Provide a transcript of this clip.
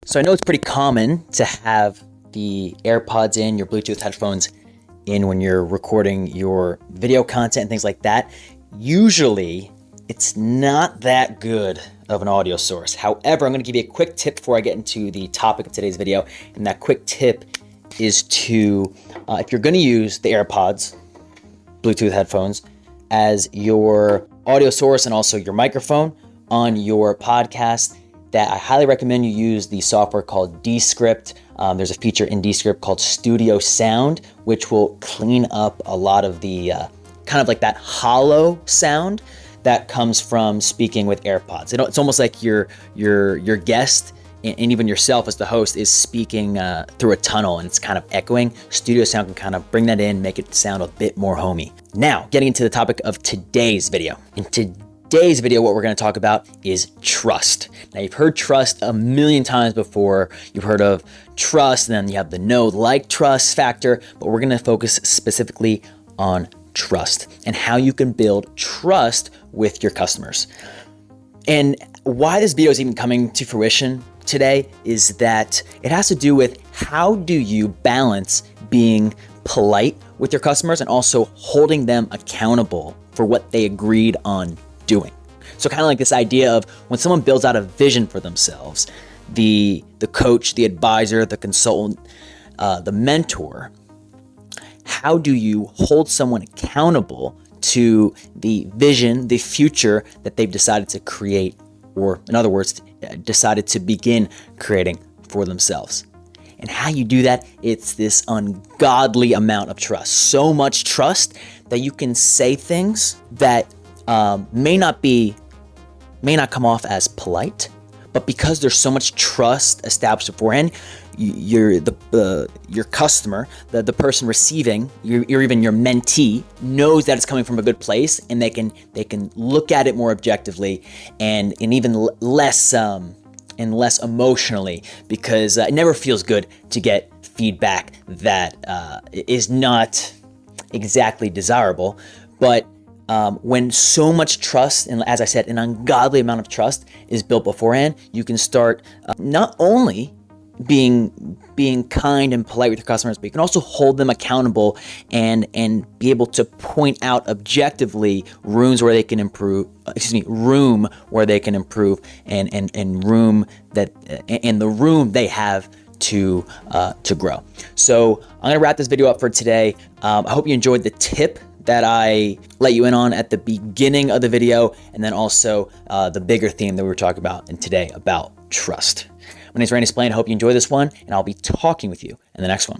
So I know it's pretty common to have the AirPods in, your Bluetooth headphones in when you're recording your video content and things like that. Usually, it's not that good of an audio source. However, I'm gonna give you a quick tip before I get into the topic of today's video. And that quick tip is to, if you're gonna use the AirPods, Bluetooth headphones, as your audio source and also your microphone on your podcast, that I highly recommend you use the software called Descript. There's a feature in Descript called Studio Sound, which will clean up a lot of the kind of like that hollow sound that comes from speaking with AirPods. It's almost like your guest and even yourself as the host is speaking through a tunnel and it's kind of echoing. Studio Sound can kind of bring that in, make it sound a bit more homey. Now, getting into the topic of today's video. In today's video, what we're going to talk about is trust. Now, you've heard trust a million times before. You've heard of trust, and then you have the like trust factor, but we're going to focus specifically on trust and how you can build trust with your customers. And why this video is even coming to fruition today is that it has to do with how do you balance being polite with your customers and also holding them accountable for what they agreed on doing. So kind of like this idea of when someone builds out a vision for themselves, the coach, the advisor, the consultant, the mentor, how do you hold someone accountable to the vision, the future that they've decided to create, or in other words, decided to begin creating for themselves? And how you do that, it's this ungodly amount of trust. So much trust that you can say things that may not come off as polite, but because there's so much trust established beforehand, your customer, the person receiving, even your mentee, knows that it's coming from a good place, and they can look at it more objectively and even less emotionally, because it never feels good to get feedback that is not exactly desirable. But when so much trust, and as I said, an ungodly amount of trust is built beforehand, you can start not only being kind and polite with your customers, but you can also hold them accountable and be able to point out objectively room where they can improve, and the room they have to grow. So I'm gonna wrap this video up for today. I hope you enjoyed the tip that I let you in on at the beginning of the video, and then also the bigger theme that we were talking about today about trust. My name is Randy Splain. I hope you enjoy this one, and I'll be talking with you in the next one.